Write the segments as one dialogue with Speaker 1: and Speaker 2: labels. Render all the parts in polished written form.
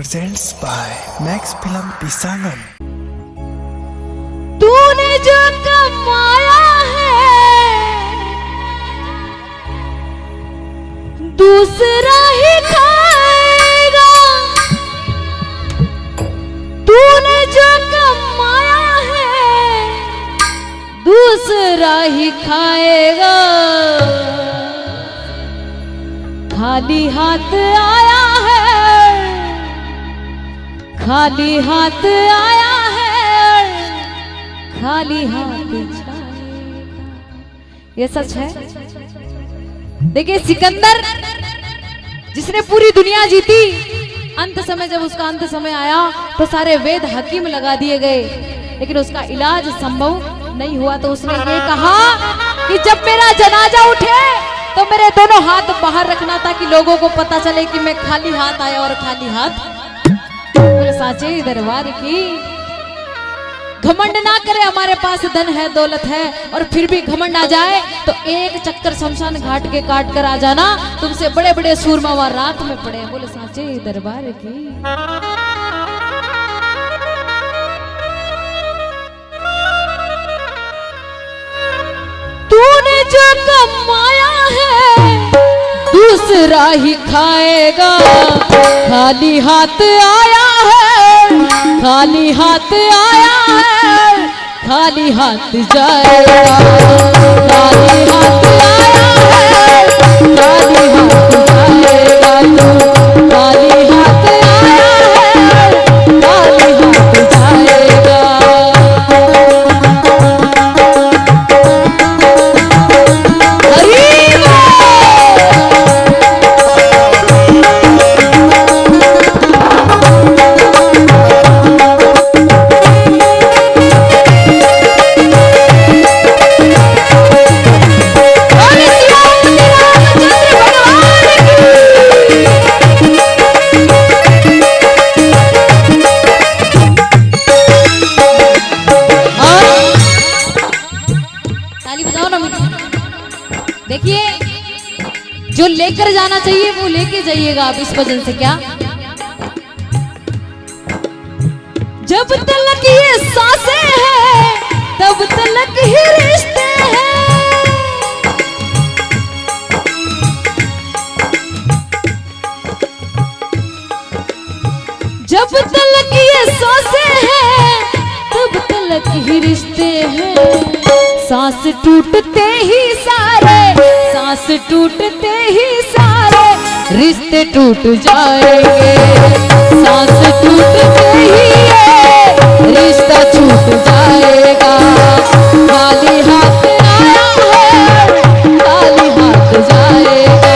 Speaker 1: presents by Max Film Pisangan।
Speaker 2: तूने जो कमाया है दूसरा ही खाएगा, तूने जो कमाया है दूसरा ही खाएगा। खाली हाथ आया है, खाली हाथ आया है, खाली हाथ जाएगा। ये सच है। देखिए सिकंदर जिसने पूरी दुनिया जीती, अंत समय जब उसका अंत समय आया तो सारे वेद हकीम लगा दिए गए, लेकिन उसका इलाज संभव नहीं हुआ। तो उसने ये कहा कि जब मेरा जनाजा उठे तो मेरे दोनों हाथ बाहर रखना ताकि लोगों को पता चले कि मैं खाली हाथ आया और खाली हाथ। साचे दरबार की घमंड ना करे, हमारे पास धन है दौलत है और फिर भी घमंड आ जाए तो एक चक्कर शमशान घाट के काट कर आ जाना। तुमसे बड़े बड़े सूरमा वहां रात में पड़े। बोले साचे दरबार की। तूने जो कमाया है दूसरा ही खाएगा। खाली हाथ आया है, खाली हाथ आया है, खाली हाथ जाएगा। खाली हाथ आया है, खाली हाथ जाएगा। तू खाली हाथ आया है, खाली हाथ जाएगा। देखिए जो लेकर जाना चाहिए वो लेके जाइएगा आप इस भजन से। क्या जब तलक ये सांसें हैं तब तलक ही रिश्ते हैं। जब तलक ये सांसें हैं तब तलक ही रिश्ते हैं। सांस टूटते ही सारे, सांस टूटते ही सारे रिश्ते टूट जाएंगे। सांस टूटते ही ये रिश्ता छूट जाएगा। खाली हाथ आया है, खाली हाथ जाएगा।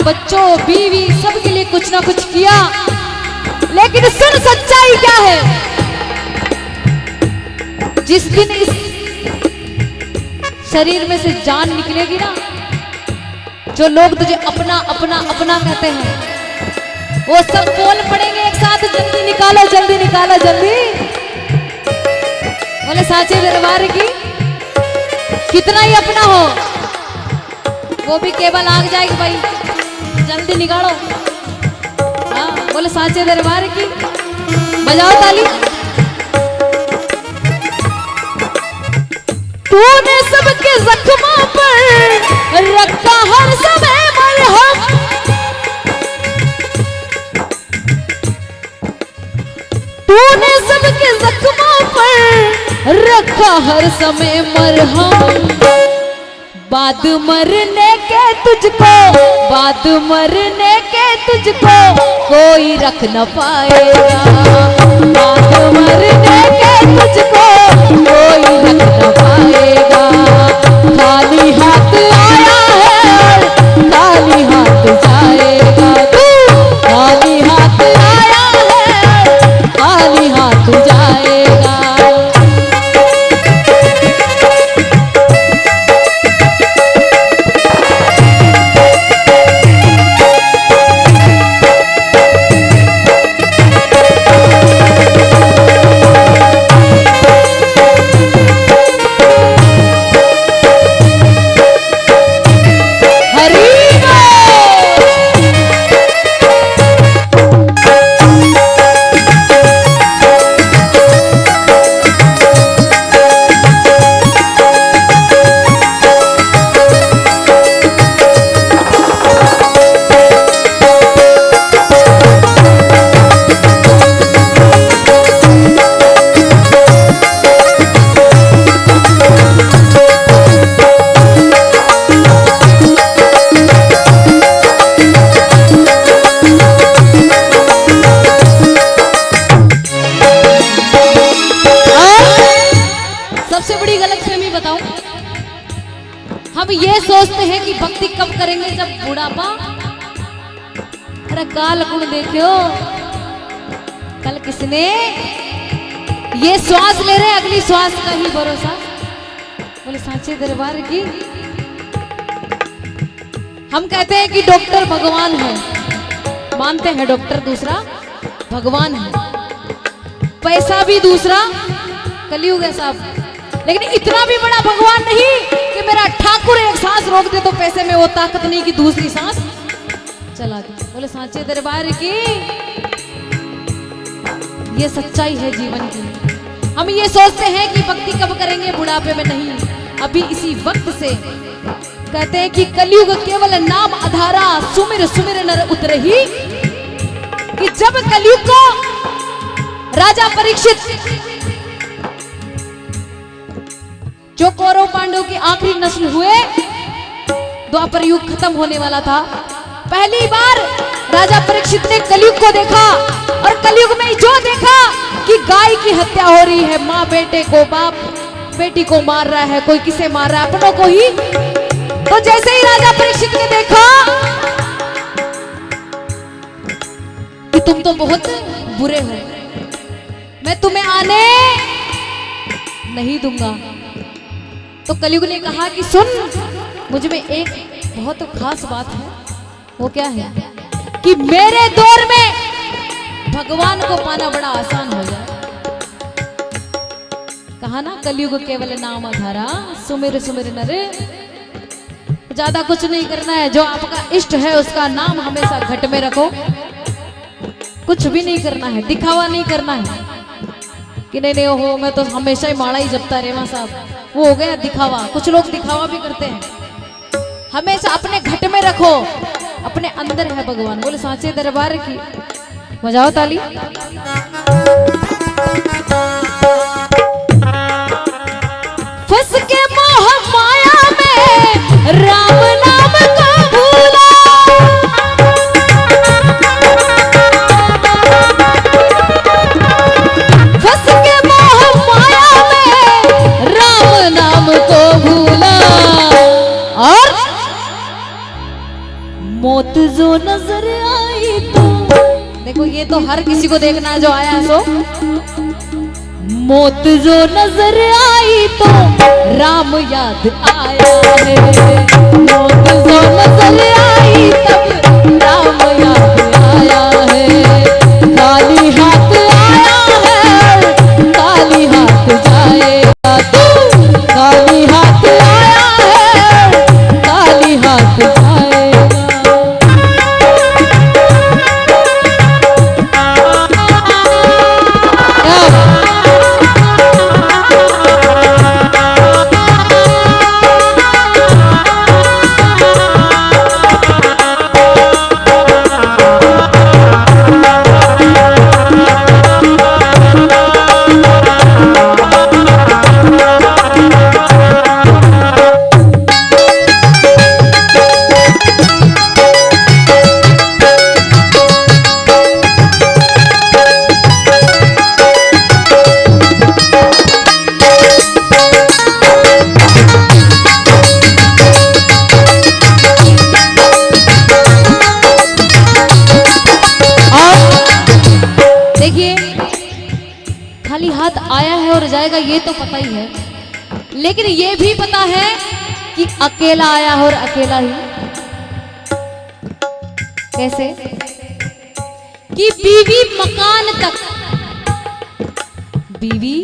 Speaker 2: बच्चों बीवी सबके लिए कुछ ना कुछ किया, लेकिन सुन सच्चाई क्या है। जिस दिन इस शरीर में से जान निकलेगी ना, जो लोग तुझे अपना अपना अपना कहते हैं वो सब बोल पड़ेंगे एक साथ, जल्दी निकालो जल्दी निकालो जल्दी। बोले साचे दरबार की। कितना ही अपना हो वो भी केवल आग जाएगी भाई, जल्दी निकालो। हाँ बोले साचे दरबार की। बजाओ ताली। तूने सबके जख्मों पर रखा हर समय मरहम। तूने सबके जख्मों पर रखा हर समय मरहम, बाद मरने के तुझको, बाद मरने के तुझको कोई रख न पाएगा, बाद मरने के तुझको कोई रख न पाएगा। खाली हाथ आया है खाली हाथ जाएगा तू, खाली हाथ आया है खाली हाथ जाएगा। हम ये सोचते हैं कि भक्ति कब करेंगे, जब बुढ़ापा। अरे काल गुण देखो, कल किसने ये श्वास ले रहे, अगली श्वास का ही भरोसा। बोले सांचे दरबार की। हम कहते हैं कि डॉक्टर भगवान है, मानते हैं डॉक्टर दूसरा भगवान है, पैसा भी दूसरा कलयुग है साहब, लेकिन इतना भी बड़ा भगवान नहीं कि मेरा ठाकुर एक सांस रोक दे तो पैसे में वो ताकत नहीं कि दूसरी सांस चला दे। बोले सांचे दरबार की। ये सच्चाई है जीवन की। हम ये सोचते हैं कि भक्ति कब करेंगे, बुढ़ापे में नहीं, अभी इसी वक्त से। कहते हैं कि कलयुग केवल नाम आधारा, सुमिर सुमिर नर उतरही। कि जब कलयुग को राजा परीक्षित, जो कौरव पांडव की आखिरी नस्ल हुए, द्वापर युग खत्म होने वाला था, पहली बार राजा परीक्षित ने कलयुग को देखा। और कलयुग में जो देखा कि गाय की हत्या हो रही है, माँ बेटे को, बाप बेटी को मार रहा है, कोई किसे मार रहा है, अपनों को ही। तो जैसे ही राजा परीक्षित ने देखा कि तुम तो बहुत बुरे हो, मैं तुम्हें आने नहीं दूंगा, तो कलयुग ने कहा कि सुन, मुझ में एक बहुत खास बात है। वो क्या है कि मेरे दौर में भगवान को पाना बड़ा आसान हो जाए। कहा ना, कलयुग केवल नाम आधारा, सुमिर सुमिर नर। ज्यादा कुछ नहीं करना है, जो आपका इष्ट है उसका नाम हमेशा घट में रखो। कुछ भी नहीं करना है, दिखावा नहीं करना है कि नहीं नहीं हो मैं तो हमेशा ही माड़ा ही जपता रेवा साहब, वो हो गया दिखावा। कुछ लोग दिखावा भी करते हैं। हमेशा अपने घट में रखो, अपने अंदर है भगवान। बोले सांचे दरबार की। बजाओ ताली। फंस के मोह माया में राम नाम को भूला, फंस के मोह माया में राम नाम को भूला। और मौत जो नजर आई तो, देखो ये तो हर किसी को देखना है जो आया सो। मौत जो नजर आई तो राम याद आया है, मौत जो नजर आई तब राम याद आया है। खाली हाथ आया है खाली हाथ जाएगा तू, खाली हाथ आया है खाली हाथ जाएगा। साथ आया है और जाएगा ये तो पता ही है, लेकिन ये भी पता है कि अकेला आया है और अकेला ही। कैसे कि बीवी मकान तक, बीवी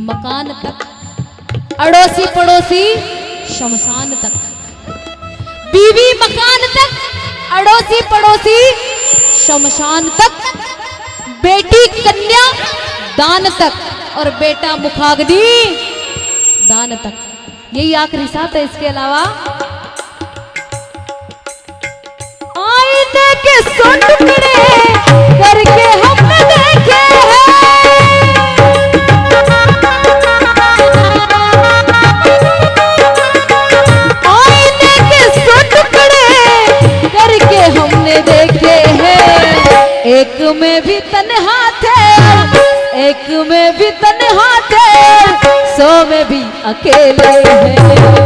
Speaker 2: मकान तक, अड़ोसी पड़ोसी शमशान तक। बीवी मकान तक, अड़ोसी पड़ोसी शमशान तक, बेटी कन्या दान तक और बेटा मुखाग्नि दान तक। यही आखिरी साथ है। इसके अलावा आईने के सौ टुकड़े करके हमने देखे हैं, आईने के सौ टुकड़े करके हमने देखे हैं। एक में भी तन्हा थे, एक में भी तन्हा थे, 100 में भी अकेले हैं।